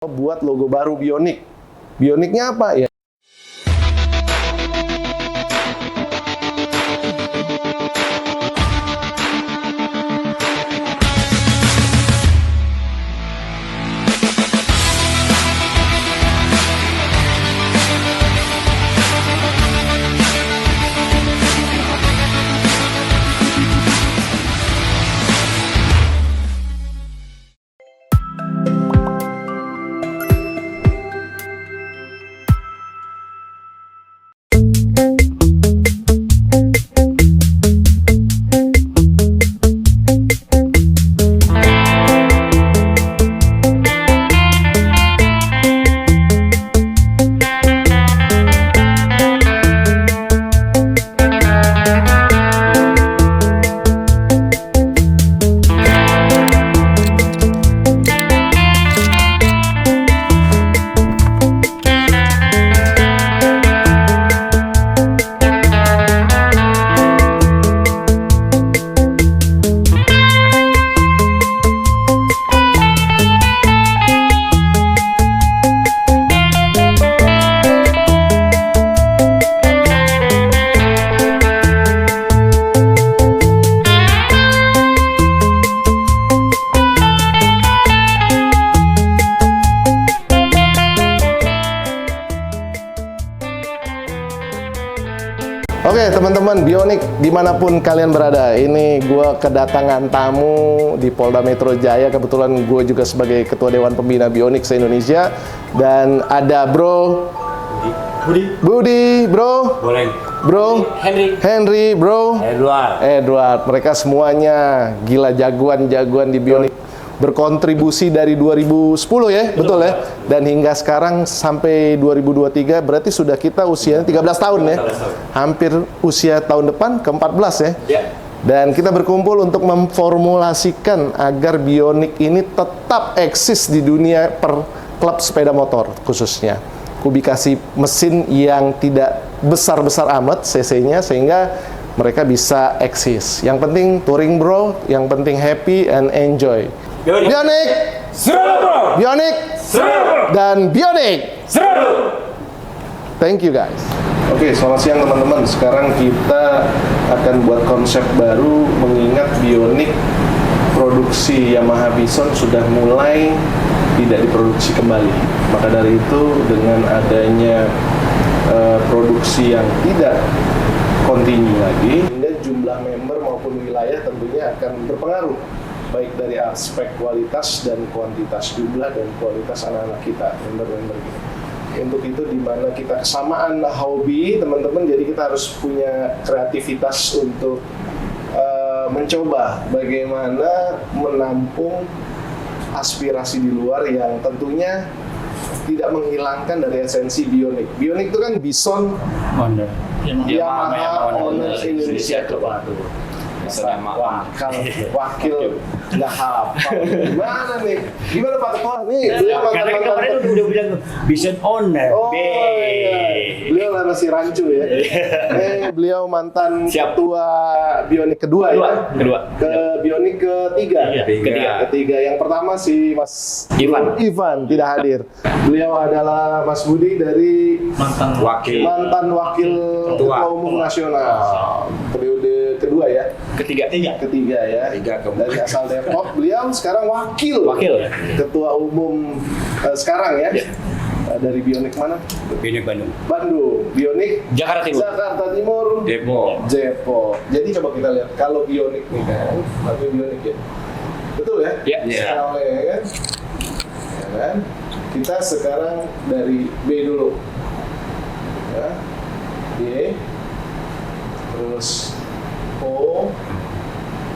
buat logo baru Bionic. Bionicnya apa ya? Oke teman-teman Bionic dimanapun kalian berada, ini gue kedatangan tamu di Polda Metro Jaya. Kebetulan gue juga sebagai Ketua Dewan Pembina Bionic se-Indonesia. Dan ada Bro Budi, Bro Boleh. Bro Henry, Bro Edward. Mereka semuanya gila, jagoan di Bionic, berkontribusi dari 2010 ya, betul ya? Dan hingga sekarang sampai 2023, berarti sudah kita usianya 13 tahun ya? Hampir usia tahun depan ke-14 ya? Dan kita berkumpul untuk memformulasikan agar Bionic ini tetap eksis di dunia per klub sepeda motor khususnya. Kubikasi mesin yang tidak besar-besar amat cc-nya, sehingga mereka bisa eksis. Yang penting touring bro, yang penting happy and enjoy. Bionic Seru! Bionic Seru! dan Bionic Seru! Thank you guys. Oke, selamat siang teman-teman. Sekarang kita akan buat konsep baru, mengingat Bionic produksi Yamaha Bison sudah mulai tidak diproduksi kembali. Maka dari itu, dengan adanya produksi yang tidak kontinu lagi, sehingga jumlah member maupun wilayah tentunya akan berpengaruh, baik dari aspek kualitas dan kuantitas, jumlah dan kualitas anak-anak kita, member-member kita. Untuk itu, di mana kita kesamaan hobi teman-teman, jadi kita harus punya kreativitas untuk mencoba bagaimana menampung aspirasi di luar yang tentunya tidak menghilangkan dari esensi Bionic. Bionic itu kan Bison Yamaha Owners Indonesia Club. Wakil nggak hafal. Gimana nih? Gimana Pak Ketua? Nih, beliau Kemarin udah bilang Bison Owner. Oh iya. Beliau lah masih rancu ya. Beliau mantan ketua Bionic kedua ya? Ke Bionic ketiga. Yang pertama si Mas Ivan tidak hadir. Beliau adalah Mas Budi dari mantan wakil ketua umum nasional. Periode kedua ya? Ketiga ya. Dari asal Depok. Beliau sekarang wakil ketua umum sekarang ya. Dari Bionic mana? Bionic Bandung. Bionic Jakarta Timur. Depok. Jadi coba kita lihat, kalau Bionic nih kan, pakai Bionic ya. Betul ya? Iya. Kan? Ya kan? Kita sekarang dari B dulu. Ya. B. Terus O,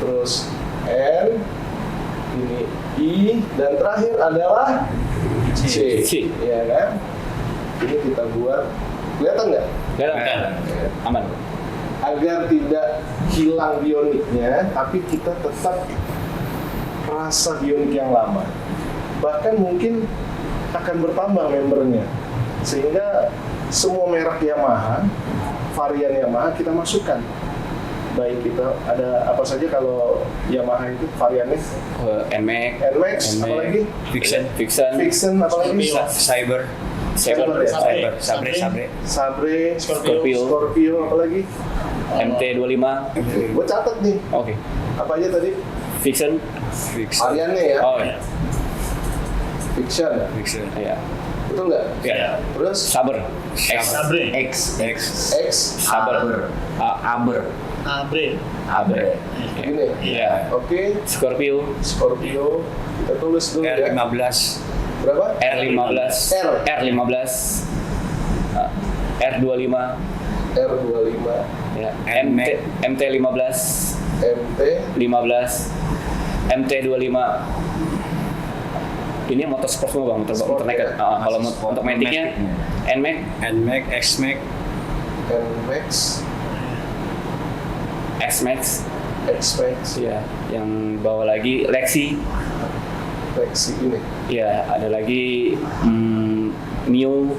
terus N, ini I, dan terakhir adalah C. Ya kan? Ini kita buat, kelihatan nggak? Kelihatan. Aman. Agar tidak hilang Bionicnya, tapi kita tetap rasa Bionic yang lama. Bahkan mungkin akan bertambah membernya, sehingga semua merek Yamaha, varian Yamaha kita masukkan. Baik, kita ada apa saja kalau Yamaha itu variannya? NMAX, NMAX, apa lagi? Vixen, apa lagi? Sabre, Scorpio, apa lagi? MT25. Gue catat nih. Oke. Apa aja tadi? Vixen. Variannya ya? Oh ya. Vixen. Iya. Betul nggak? Iya. Terus? Sabre. X. Sabre. Abre. Ini. Iya. Oke. Scorpio. Kita tulis dulu ya. R15. Berapa? R15. R25. R25. Ya. MT15. MT25. Ini motorsport semua bang, motor naked. Kalau untuk maticnya NMAX, X-Max. Ya, yang bawa lagi Lexi ini. Ya, ada lagi Mio.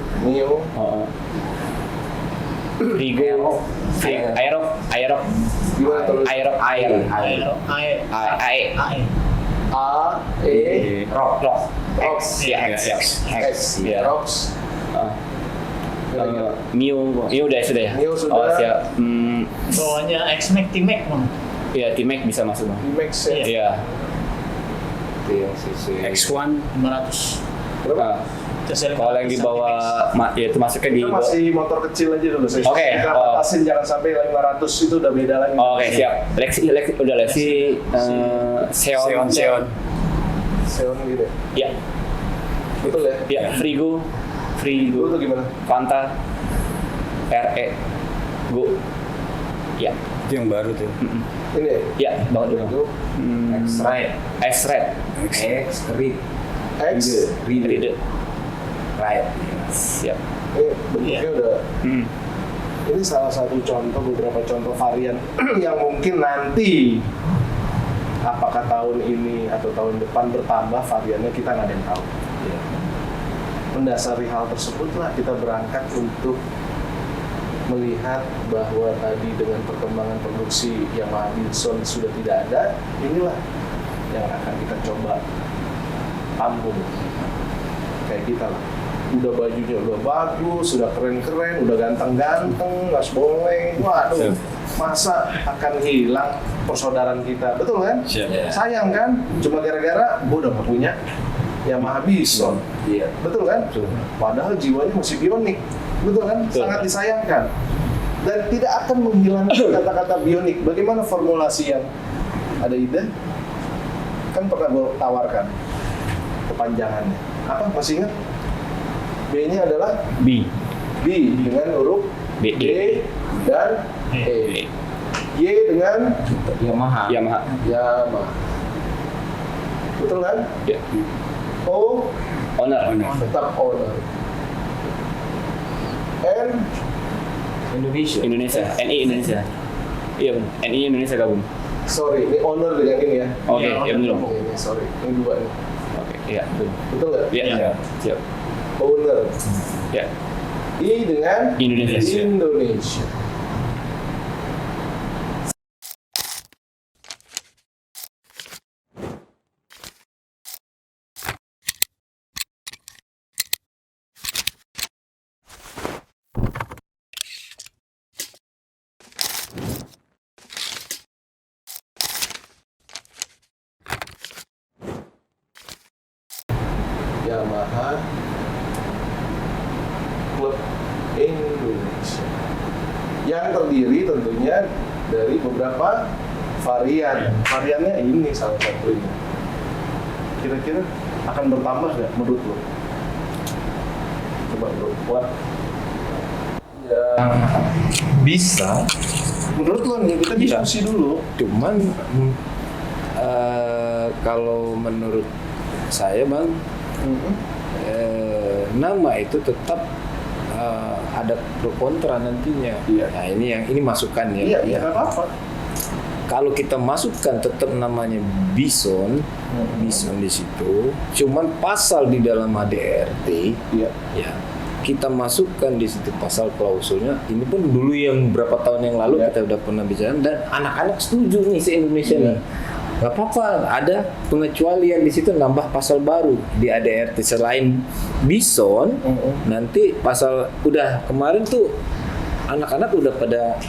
Rigo, Aerox. Gimana terus? Aerox. Rox. Ya, X. Ya. Rox. Mio udah sudah ya. Mio sudah. Oh siap. Bawahnya X-Max, T-Max bang. Iya, T-Max bisa masuk bang. T-Max ya. Iya. X1 500. Berapa? Kalau yang di bawah, ya itu masuknya di Itu bawah. masih motor kecil aja dulu. Oke. Kita batasin jangan sampai 500 itu udah beda lagi. Oke, siap. Lexi Xeon. Xeon gitu. Ya. Betul ya? Ya, Frigo. Itu gimana? Fanta. RE. Go. Ya. Itu yang baru tuh. Ini ya? Ya, banget Itu dulu. X-Red. Reader. Siap. Ini bentuknya udah. Hmm. Ini salah satu contoh, beberapa contoh varian yang mungkin nanti apakah tahun ini atau tahun depan bertambah variannya, kita nggak ada yang tahu. Ya. Mendasari hal tersebutlah kita berangkat untuk melihat bahwa tadi dengan perkembangan produksi Yamaha Bison sudah tidak ada, inilah yang akan kita coba tampung kayak kita lah. Udah bajunya udah bagus, sudah keren-keren, udah ganteng-ganteng, gas boleng, waduh, masa akan hilang persaudaraan kita, betul kan? Siap. Sayang kan? Cuma gara-gara gue udah gak punya Yamaha Bison, betul kan? Padahal jiwanya masih bionik, betul kan? Sangat disayangkan. Dan tidak akan menghilangkan kata-kata bionik. Bagaimana formulasi yang ada ide? Kan pernah gue tawarkan kepanjangannya. Apa? Masih ingat? B-nya adalah B dengan huruf B, D dan E. Y dengan Yamaha. Betul kan? Ya. O Owner. tetap owner. N Indonesia. NI Indonesia. Iya benar. NI Indonesia gabung. sorry, ini owner dengan ini ya. Oke, ya benar. Ini sorry, ini dua nih. Oke, iya betul. Betul nggak? Iya. Siap. Owner. Ya. I dengan Indonesia. Indonesia. Yamaha Club Indonesia yang terdiri tentunya dari beberapa varian. Variannya ini salah satunya. Kira-kira akan bertambah nggak menurut lo? Coba bro, buat ya Bisa, menurut lo nih, kita Bisa. diskusi dulu. cuman kalau menurut saya bang, nama itu tetap ada pro kontra nantinya. Iya. Nah ini masukan Iya, ya. nggak apa-apa. Kalau kita masukkan tetap namanya Bison di situ, cuman pasal di dalam ADRT Iya. ya kita masukkan di situ pasal klausulnya, ini pun dulu yang berapa tahun yang lalu kita udah pernah bicara dan anak-anak setuju nih se-Indonesia nih. Gak apa-apa, ada pengecualian di situ, nambah pasal baru di ADRT selain bison. Nanti pasal udah kemarin tuh anak-anak udah pada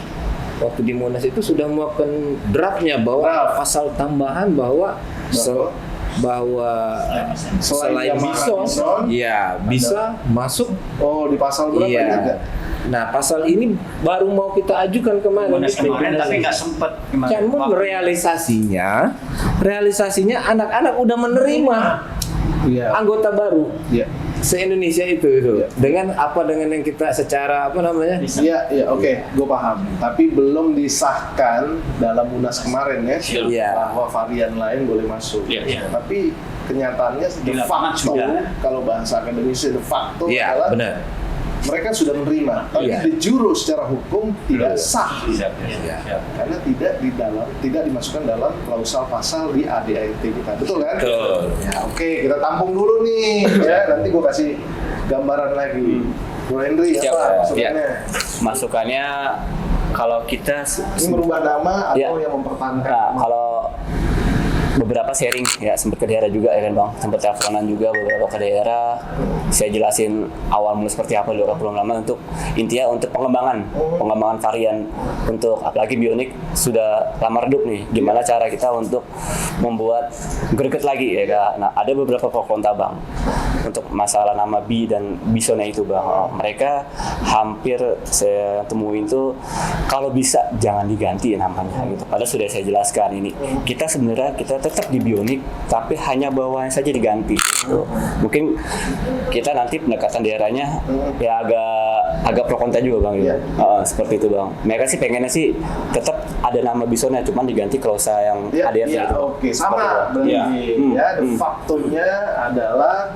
waktu di Monas itu sudah melakukan draftnya bahwa pasal tambahan bahwa selain bison, ya bisa masuk. Oh, di pasal berapa juga? Nah, pasal ini baru mau kita ajukan kemarin. Tapi nggak sempat. Namun realisasinya anak-anak udah menerima anggota baru. Se-Indonesia itu dengan yang kita secara Iya, oke, gue paham. Tapi belum disahkan dalam Munas kemarin bahwa varian lain boleh masuk. Tapi kenyataannya de facto, kalau bahasa akademisnya de facto adalah benar. Mereka sudah menerima, tapi de jure secara hukum tidak sah, karena tidak dimasukkan dalam klausal pasal di ADART kita, betul kan? Betul. Ya, oke, kita tampung dulu nih, nanti gue kasih gambaran lagi. Bro Henry, apa masukannya? Masukannya kalau kita ini merubah nama atau yang mempertahankan? Nah, kalau beberapa sharing ya sempat ke daerah juga ya kan Bang, sempat teleponan juga beberapa ke daerah, saya jelasin awal mulai seperti apa di belum lama untuk intinya untuk pengembangan varian untuk apalagi bionik sudah lama redup nih, gimana cara kita untuk membuat greget lagi ya Kak. Nah, ada beberapa pro kontra Bang untuk masalah nama B dan bisonnya itu Bang. Mereka hampir saya temuin tuh kalau bisa jangan diganti namanya gitu. Padahal sudah saya jelaskan ini. Kita sebenarnya tetap di bionik tapi hanya bawahnya saja diganti gitu. Mungkin kita nanti pendekatan daerahnya ya agak pro kontra juga Bang gitu. Seperti itu Bang. Mereka sih pengennya sih tetap ada nama bisonnya cuman diganti klausa yang ADRT gitu. Oke, sama berarti de facto-nya adalah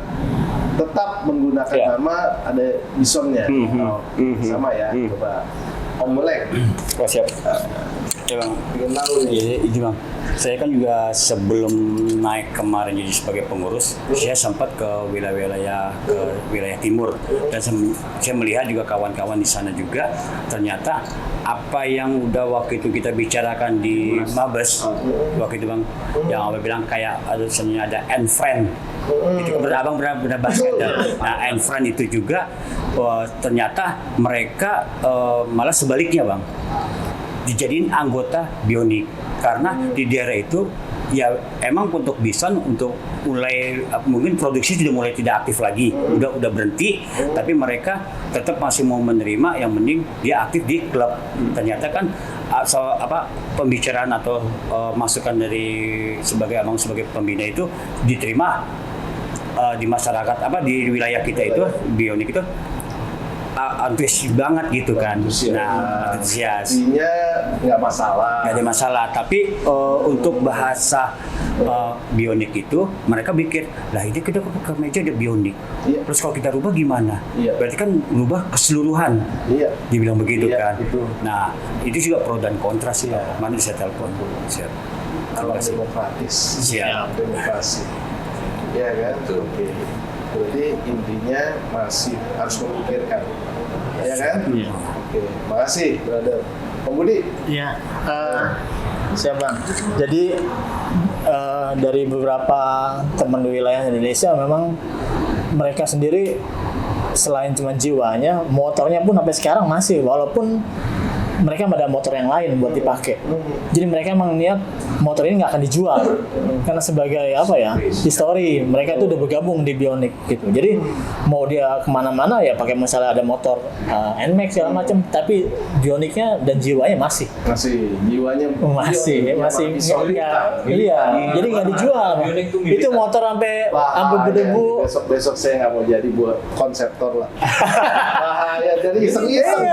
tetap menggunakan nama ada bisonnya. Sama ya. Coba Om Melek. Siap. Ya Bang. Ingin tahu nih. Iya, Bang. Saya kan juga sebelum naik kemarin jadi sebagai pengurus, saya sempat ke wilayah timur dan saya melihat juga kawan-kawan di sana juga ternyata apa yang udah waktu itu kita bicarakan di Mabes waktu itu Bang, yang Abang bilang kayak ada N-Friend. Itu kan Abang benar bahas kan. Nah, N-Friend itu juga ternyata mereka malah sebaliknya Bang, dijadiin anggota bionik karena di daerah itu ya emang untuk bison untuk mulai mungkin produksi sudah mulai tidak aktif lagi, udah berhenti, tapi mereka tetap masih mau menerima, yang penting dia aktif di klub. Ternyata kan pembicaraan atau masukan dari sebagai pembina itu diterima di masyarakat di wilayah kita itu bionik itu antusias banget gitu kan. Nah, antusias. Intinya nggak masalah. Nggak ada masalah. Tapi untuk bahasa bionik itu mereka pikir, lah ini kita ke meja ada bionik. Terus kalau kita rubah gimana? Berarti kan rubah keseluruhan. Dibilang begitu kan. Itu. Nah, itu juga pro dan kontra sih. Mana saya telepon. Siap. Terima kasih. Demokratis. Siap. Demokrasi. Iya kan? Oke. Berarti intinya masih harus memikirkan, ya kan? Iya. Oke, makasih, brother. Om Budi? Iya, siap Bang. Jadi dari beberapa teman di wilayah Indonesia memang mereka sendiri selain cuma jiwanya, motornya pun sampai sekarang masih, walaupun mereka ada motor yang lain buat dipakai. Jadi mereka emang niat motor ini nggak akan dijual karena sebagai histori mereka itu udah bergabung di bionik gitu. Jadi mau dia kemana-mana ya pakai misalnya ada motor NMAX segala macam, tapi bioniknya dan jiwanya masih jiwanya iya. Jadi nggak dijual. Itu motor sampai berdebu. Besok saya nggak mau jadi buat konseptor lah. Bahaya, jadi iseng-iseng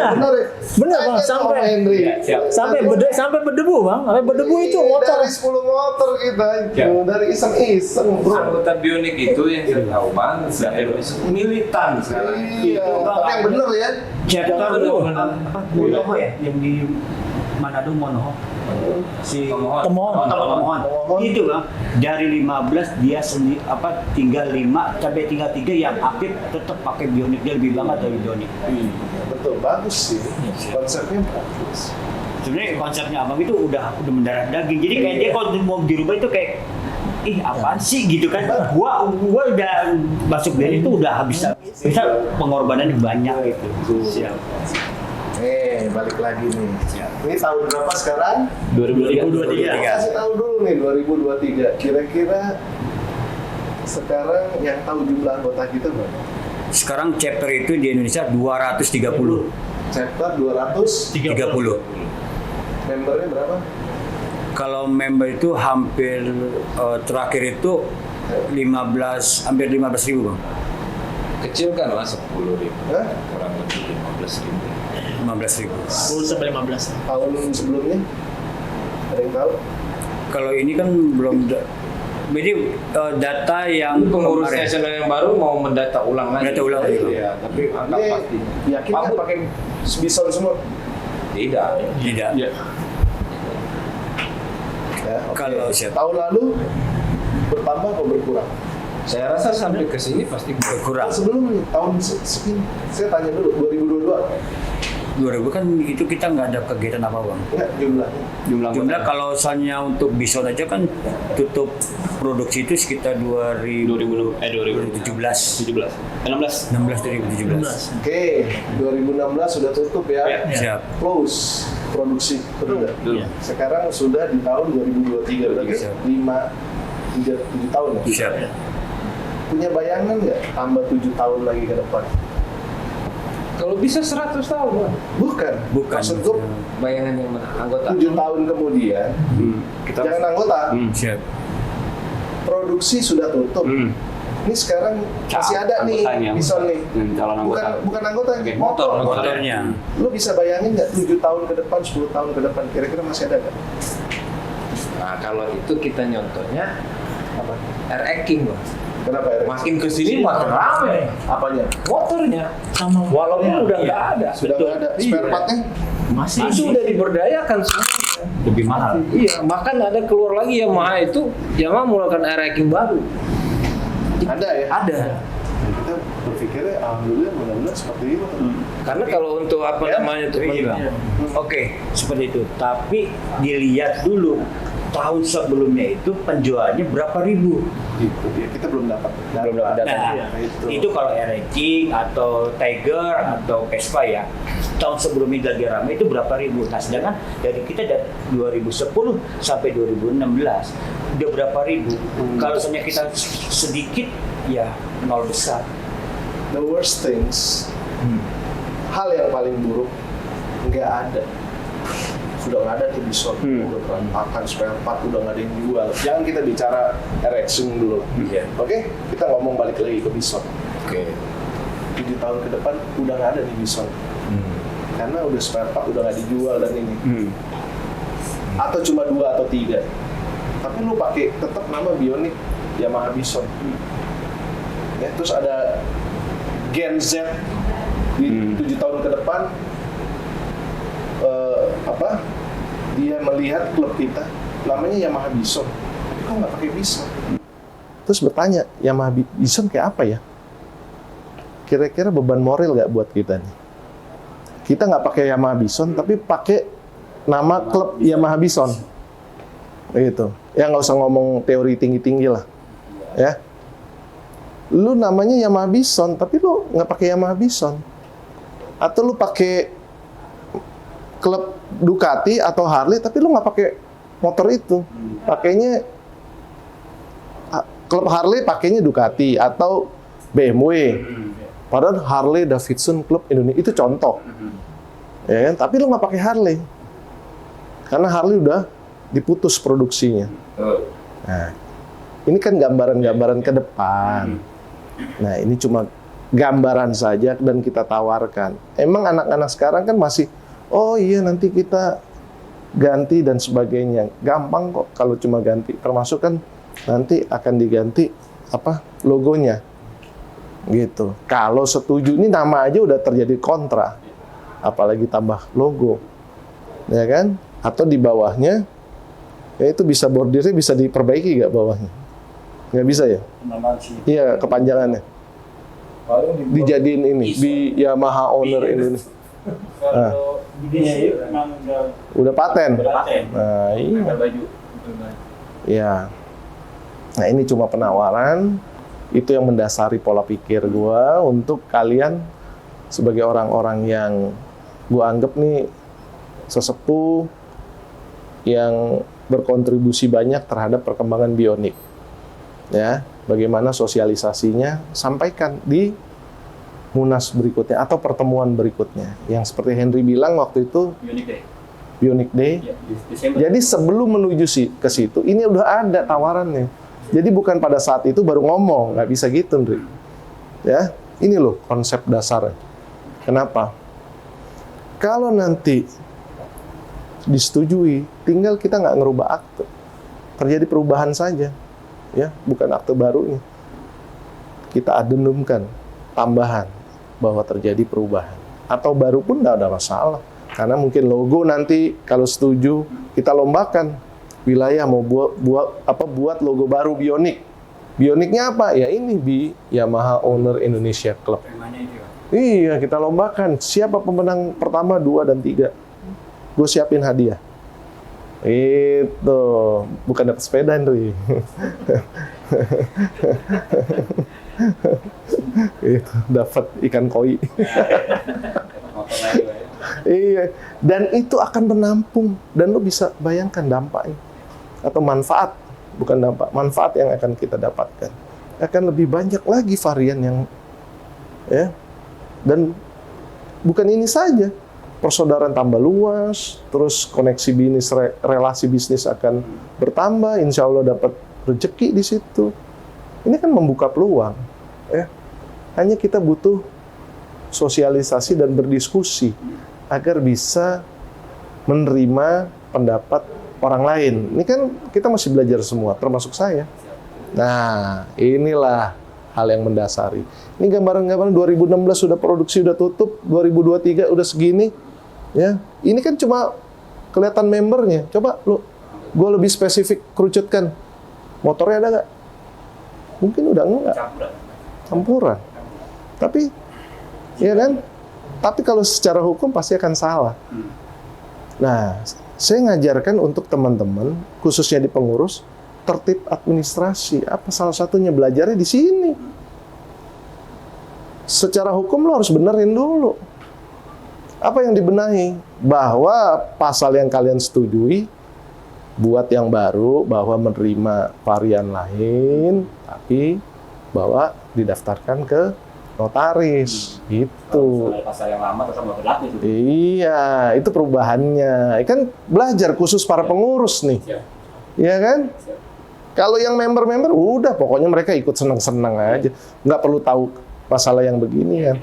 bener Bang, sampai berdebu Bang, sampai berdebu itu motor. Dari 10 motor kita itu, dari iseng-iseng bro. Anggota bionik itu yang saya tahu Bang, militan sekarang. Iya, tapi yang bener ya. Chapter itu yang di Manado Monoho. Si Tomohon. Tomohon. Itu Bang, dari 15 dia tinggal 5 sampai tinggal 3 yang aktif tetap pakai bionik, dia lebih banget dari bionik. Betul, bagus sih. Konsepnya bagus. Sebenarnya konsepnya Abang itu udah mendarah daging. Jadi kayak dia kalau mau dirubah itu kayak apaan sih gitu kan. Gua udah masuk bionik itu udah bisa pengorbanan banyak gitu. Siap. Balik lagi nih. Ini tahun berapa sekarang? 2023. Kasih tahu dulu nih 2023. Kira-kira sekarang yang tahu jumlah anggota kita berapa? Sekarang chapter itu di Indonesia 230. Chapter 230. Membernya berapa? Kalau member itu hampir terakhir itu hampir 15.000 Bang. Kecil kan lah 10.000. Hah? Kurang lebih 15.000. 15.000. 10 sampai 15. Tahun sebelumnya? Ada yang tahu? Kalau ini kan belum jadi data yang Ini pengurus kemarin. nasional yang baru mau mendata ulang lagi. Mendata ulang lagi. Iya, tapi angka Ini pasti. yakin nggak pakai bison semua? Tidak. Tidak. Ya, oke. Kalau siap. Tahun lalu bertambah atau berkurang? Saya rasa sampai ke sini pasti Berkurang. Sebelum tahun segini, saya tanya dulu 2022 2000 kan itu kita nggak ada kegiatan apa Bang. enggak jumlahnya? Jumlah kalau misalnya untuk bison aja kan tutup produksi itu sekitar 2017. 16 2017. Oke, 2016 sudah tutup ya. Siap. Close produksi, betul nggak? Iya. Sekarang sudah di tahun 2023 berarti Siap. 7 tahun ya. Siap. Punya bayangan nggak tambah 7 tahun lagi ke depan? kalau bisa 100 tahun, Bang. Bukan. Maksudku Bayangan yang mana? Anggota. 7 tahun kemudian, Kita jangan anggota, Siap. produksi sudah tutup. Ini sekarang masih ada nih Anggotanya. bison nih. Calon anggota. Bukan anggota, Oke. motor. Motornya. Lu bisa bayangin nggak 7 tahun ke depan, 10 tahun ke depan, kira-kira masih ada nggak? Nah, kalau itu kita nyontohnya Apa? RX King, Bang. Kenapa ya? Makin kesini makin rame Apanya? motornya. Sama Walaupun udah nggak ada. Sudah nggak ada spare partnya? masih Itu udah diberdayakan semua. Lebih mahal. Iya, bahkan ada keluar lagi Yamaha itu, Yamaha melakukan RX King baru. Ada ya? Ada. Kita berpikirnya alhamdulillah benar-benar seperti itu. Karena kalau untuk apa Ya, namanya itu Iya. Oke, seperti itu. Tapi dilihat dulu tahun sebelumnya itu penjualnya berapa ribu. Gitu. Ya, kita belum dapat. Belum dapat data. Nah, itu. itu kalau RX atau Tiger atau Vespa ya, tahun sebelumnya lagi ramai itu berapa ribu. Nah, sedangkan dari kita dari 2010 sampai 2016 udah berapa ribu. Kalau misalnya kita sedikit ya nol besar. The worst things, hal yang paling buruk nggak ada. Sudah nggak ada tuh bison, udah berantakan spare part, udah nggak ada yang jual. Jangan kita bicara RX dulu. Iya. Oke, kita ngomong balik lagi ke bison. Oke. 7 tahun ke depan udah nggak ada nih bison. Karena udah spare part udah nggak dijual dan ini. Atau cuma 2 atau 3. Tapi lu pakai tetap nama Bionic Yamaha Bison. Ya, terus ada Gen Z di 7 tahun ke depan dia melihat klub kita namanya Yamaha Bison. Tapi kok nggak pakai Bison? Terus bertanya, Yamaha Bison kayak apa ya? Kira-kira beban moral nggak buat kita nih? Kita nggak pakai Yamaha Bison, tapi pakai nama klub Yamaha Bison. Gitu. Ya nggak usah ngomong teori tinggi-tinggi lah. Ya. Lu namanya Yamaha Bison, tapi lu nggak pakai Yamaha Bison. Atau lu pakai klub Ducati atau Harley, tapi lu nggak pakai motor itu. Pakainya klub Harley pakainya Ducati atau BMW. Padahal Harley Davidson Klub Indonesia itu contoh. Ya kan? Tapi lu nggak pakai Harley. Karena Harley udah diputus produksinya. Nah, ini kan gambaran-gambaran ke depan. Nah, ini cuma gambaran saja dan kita tawarkan. Emang anak-anak sekarang kan masih, oh iya nanti kita ganti dan sebagainya. Gampang kok kalau cuma ganti. Termasuk kan nanti akan diganti logonya. Gitu. Kalau setuju, ini nama aja udah terjadi kontra. Apalagi tambah logo. Ya kan? atau di bawahnya, ya itu bisa bordirnya bisa diperbaiki nggak bawahnya? Nggak bisa ya? Iya, kepanjangannya. Dijadiin ini di Yamaha Owner Indonesia. Nah, udah paten. Nah, iya. Ya. Nah, ini cuma penawaran. Itu yang mendasari pola pikir gua untuk kalian sebagai orang-orang yang gua anggap nih sesepuh yang berkontribusi banyak terhadap perkembangan bionik. Ya, bagaimana sosialisasinya sampaikan di Munas berikutnya atau pertemuan berikutnya. Yang seperti Henry bilang waktu itu Bionic Day. Ya, Desember. Jadi sebelum menuju ke situ, ini udah ada tawarannya. Jadi bukan pada saat itu baru ngomong, nggak bisa gitu, Henry. Ya, ini loh konsep dasarnya. Kenapa? Kalau nanti disetujui, tinggal kita nggak ngerubah akte. Terjadi perubahan saja. Ya, bukan akte barunya. Kita adendumkan tambahan bahwa terjadi perubahan. Atau baru pun nggak ada masalah. Karena mungkin logo nanti kalau setuju kita lombakan wilayah mau buat logo baru Bionic. Bionicnya apa? Ya ini di Yamaha Owner Indonesia Club. Iya, kita lombakan. Siapa pemenang pertama, 2, dan 3? Gue siapin hadiah. Itu bukan dapat sepeda, Henry. Itu dapat ikan koi. Iya, dan itu akan menampung dan lo bisa bayangkan dampaknya atau manfaat, bukan dampak, manfaat yang akan kita dapatkan. Akan lebih banyak lagi varian yang ya. Dan bukan ini saja. Persaudaraan tambah luas, terus koneksi bisnis, relasi bisnis akan bertambah, insya Allah dapat rezeki di situ. Ini kan membuka peluang. Ya. Hanya kita butuh sosialisasi dan berdiskusi agar bisa menerima pendapat orang lain. Ini kan kita masih belajar semua, termasuk saya. Nah, inilah hal yang mendasari. Ini gambaran-gambaran 2016 sudah produksi, sudah tutup, 2023 udah segini. Ya, ini kan cuma kelihatan membernya. Coba lu, gue lebih spesifik kerucutkan. Motornya ada nggak? Mungkin udah enggak. Campuran. Tapi, ya kan? Tapi kalau secara hukum pasti akan salah. Nah, saya ngajarkan untuk teman-teman, khususnya di pengurus, tertib administrasi. Apa salah satunya belajarnya di sini? Secara hukum lo harus benerin dulu. Apa yang dibenahi? Bahwa pasal yang kalian setujui, buat yang baru, bahwa menerima varian lain, tapi bahwa didaftarkan ke notaris, gitu. Pasal yang lama tetap nggak berlaku itu. Iya, itu perubahannya. Kan belajar khusus para pengurus nih. Iya kan? Kalau yang member-member, udah pokoknya mereka ikut senang-senang aja. Nggak perlu tahu masalah yang begini kan.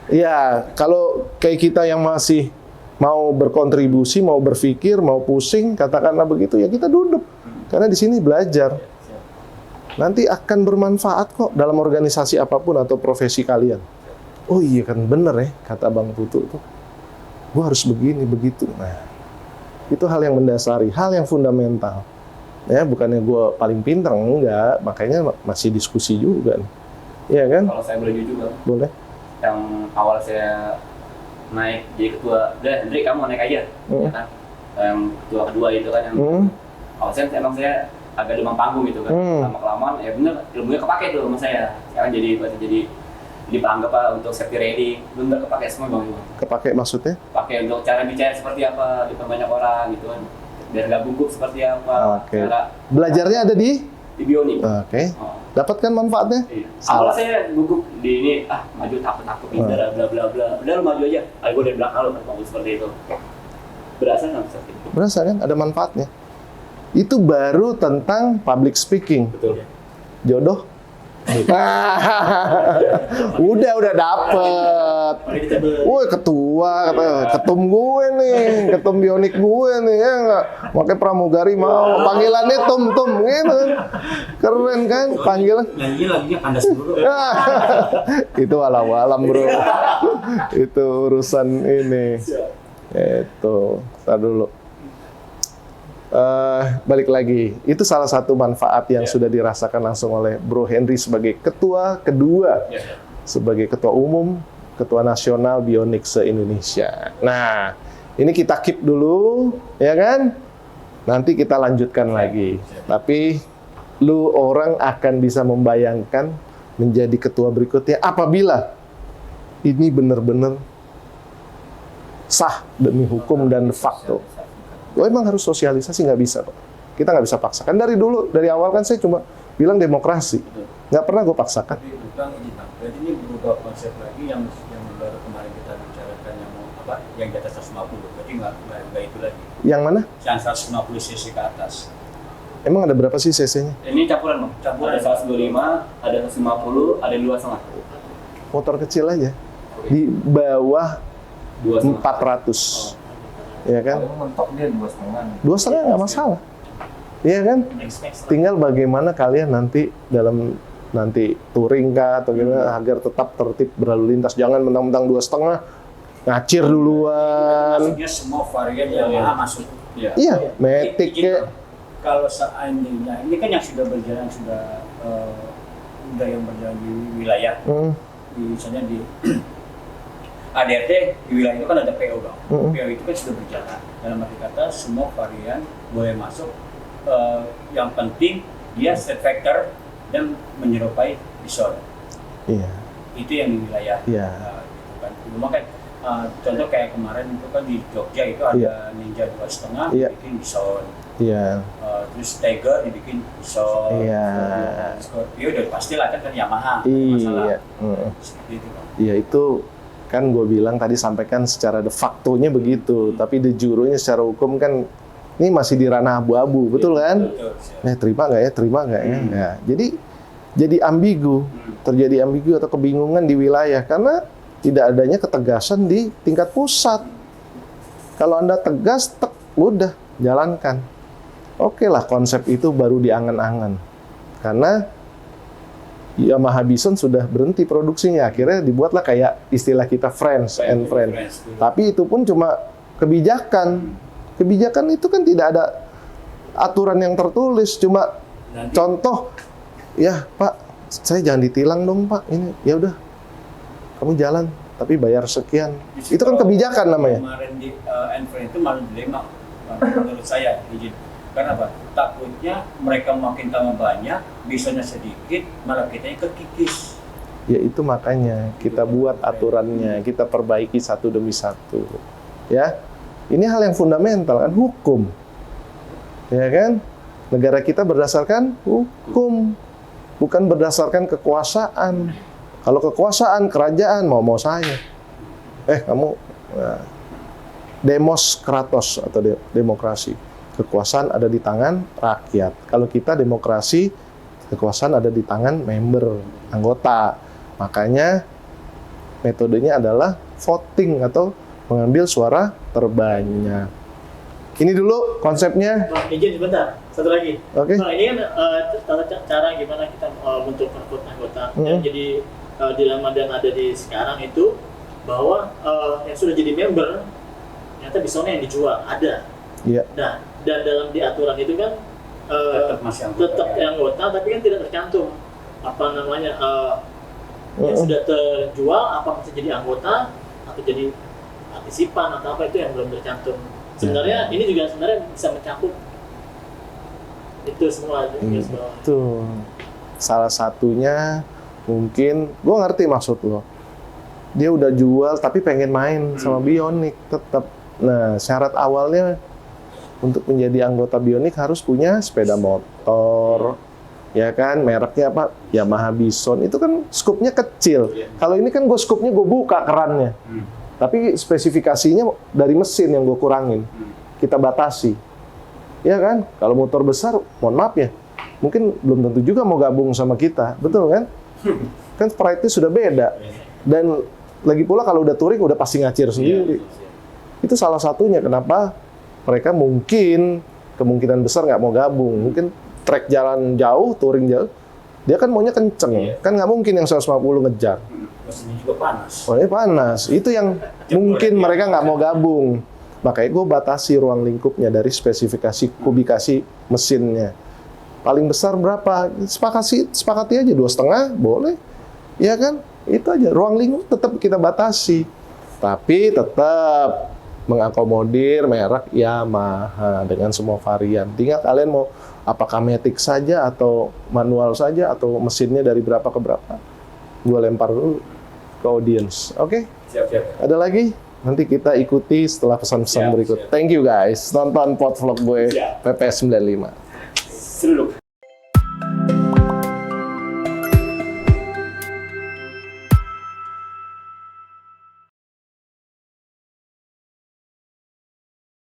Iya, kalau kayak kita yang masih mau berkontribusi, mau berpikir, mau pusing, katakanlah begitu, ya kita duduk. Karena di sini belajar. Nanti akan bermanfaat kok dalam organisasi apapun atau profesi kalian. Oh iya kan bener ya, kata Bang Putu tuh. Gue harus begini, begitu. Nah, itu hal yang mendasari, hal yang fundamental. Ya, bukannya gue paling pintar, enggak. Makanya masih diskusi juga nih. Iya kan? Kalau saya boleh jujur, Bang. Boleh. Yang awal saya naik jadi ketua, udah Hendrik kamu naik aja. Ya kan? Yang ketua kedua itu kan yang awal saya emang saya agak demam panggung gitu kan. Lama-kelamaan ya bener ilmunya kepake tuh sama saya. Sekarang jadi dianggap untuk safety riding, bener kepake semua Bang. Kepake maksudnya? Pakai untuk cara bicara seperti apa di banyak orang gitu kan. Biar nggak gugup seperti apa. Oke. Belajarnya ada di Bionic. Oke. Dapatkan manfaatnya? Iya. Awalnya saya gugup di ini, maju takut pindah bla bla bla. Udah lu maju aja. Ayo gue dari belakang lu seperti itu. Berasa nggak seperti itu? Berasa kan? Ada manfaatnya. Itu baru tentang public speaking. Betul. Jodoh. udah dapet. Woi ketua, ketum gue nih, ketum Bionic gue nih ya nggak. Makanya pramugari mau panggilannya Tum gitu. Keren kan panggilan. Lagi kandas dulu. Itu walau-walam bro. Itu urusan ini. Itu. Tar dulu. balik lagi, itu salah satu manfaat yang sudah dirasakan langsung oleh Bro Henry sebagai ketua kedua, sebagai ketua umum, ketua nasional Bionic se-Indonesia. Nah, ini kita keep dulu, ya kan? Nanti kita lanjutkan lagi. Tapi lu orang akan bisa membayangkan menjadi ketua berikutnya apabila ini benar-benar sah demi hukum dan de facto. Lo emang harus sosialisasi, nggak bisa kok. Kita nggak bisa paksakan. Dari dulu, dari awal kan saya cuma bilang demokrasi. Nggak pernah gue paksakan. Berarti ini berubah konsep lagi yang baru kemarin kita bicarakan yang apa? Yang di atas 150. Berarti nggak itu lagi. Yang mana? Yang 150 cc ke atas. Emang ada berapa sih cc-nya? Ini campuran, Bang. Campuran ada 125, ada 150, ada 2,5. Motor kecil aja. Di bawah 400. Ya kan? Mentok dia 2,5. 2,5 nggak masalah. Iya kan? Tinggal bagaimana kalian nanti dalam touring kah atau gimana agar tetap tertib berlalu lintas. Jangan mentang-mentang 2,5 ngacir duluan. Maksudnya semua varian yang masuk. Iya, Matic ya. Kalau seandainya ini kan yang sudah berjalan udah yang berjalan di wilayah. Misalnya di ADRT di wilayah itu kan ada PO, Bang. PO itu kan sudah berjalan. Dalam arti kata semua varian boleh masuk. Yang penting dia set factor dan menyerupai bison. Iya. Itu yang di wilayah. Iya. Gitu kan. Cuma kan contoh kayak kemarin itu kan di Jogja itu ada Ninja 2,5 bikin bison. Iya. Terus Tiger dibikin bison. Iya. Scorpio udah pastilah kan Yamaha. Iya. Seperti itu, Bang. Iya, itu kan gue bilang tadi sampaikan secara de facto-nya begitu, tapi de jure-nya secara hukum kan ini masih di ranah abu-abu, betul kan? Betul. Terima nggak ya? Terima nggak ya? Nah, jadi ambigu, terjadi ambigu atau kebingungan di wilayah karena tidak adanya ketegasan di tingkat pusat. Kalau Anda tegas, udah jalankan. Oke lah, konsep itu baru diangan-angan karena Yamaha Bison sudah berhenti produksinya, akhirnya dibuatlah kayak istilah kita friends and friends. Tapi itu pun cuma kebijakan. Kebijakan itu kan tidak ada aturan yang tertulis, cuma contoh, ya Pak, saya jangan ditilang dong Pak, ini ya udah, kamu jalan, tapi bayar sekian. Itu kan kebijakan namanya. Kemarin di N-Friend itu malah dilema, menurut saya, izin. Karena apa? Takutnya mereka makin tambah banyak, bisanya sedikit, malah kita yang kekikis. Ya itu makanya kita buat aturannya, kita perbaiki satu demi satu. Ya, ini hal yang fundamental kan, hukum. Ya kan? Negara kita berdasarkan hukum, bukan berdasarkan kekuasaan. Kalau kekuasaan, kerajaan, mau saya. Kamu demos kratos atau demokrasi. Kekuasaan ada di tangan rakyat. Kalau kita demokrasi, kekuasaan ada di tangan member, anggota. Makanya metodenya adalah voting atau mengambil suara terbanyak. Ini dulu konsepnya. Bang, izin sebentar, satu lagi. Oke. Bang, ini kan cara gimana kita bentuk anggota. Yang jadi dilema dan ada di sekarang itu bahwa yang sudah jadi member ternyata bisanya yang dijual ada. Iya. Nah, dan dalam di aturan itu kan tetap anggota, tapi kan tidak tercantum apa namanya yang sudah terjual apa bisa jadi anggota atau jadi partisipan atau apa, itu yang belum tercantum. Sebenarnya ini juga sebenarnya bisa mencakup itu semua. Itu salah satunya mungkin, gue ngerti maksud lo. Dia udah jual tapi pengen main sama Bionic tetap. Nah, syarat awalnya untuk menjadi anggota Bionic harus punya sepeda motor, ya kan, mereknya apa? Yamaha Bison. Itu kan skupnya kecil. Kalau ini kan skupnya gue buka kerannya, tapi spesifikasinya dari mesin yang gue kurangin, kita batasi, ya kan? Kalau motor besar, mohon maaf ya, mungkin belum tentu juga mau gabung sama kita, betul kan? Kan pride-nya sudah beda, dan lagi pula kalau udah touring udah pasti ngacir sendiri. Itu salah satunya kenapa mereka mungkin kemungkinan besar nggak mau gabung. Mungkin trek jalan jauh, touring jauh, dia kan maunya kenceng. Kan nggak mungkin yang 150 ngejar. Mesinnya juga panas. Oh, panas. Itu yang mungkin mereka nggak mau gabung. Makanya gue batasi ruang lingkupnya dari spesifikasi kubikasi mesinnya. Paling besar berapa? Sepakati aja 2,5 boleh, ya kan? Itu aja. Ruang lingkup tetap kita batasi, tapi tetap mengakomodir merek Yamaha dengan semua varian. Tinggal kalian mau apakah matic saja atau manual saja atau mesinnya dari berapa ke berapa. Gue lempar dulu ke audience. Oke? Siap. Ada lagi? Nanti kita ikuti setelah pesan-pesan berikut. Thank you guys. Nonton pot vlog gue PPS 95. Seru.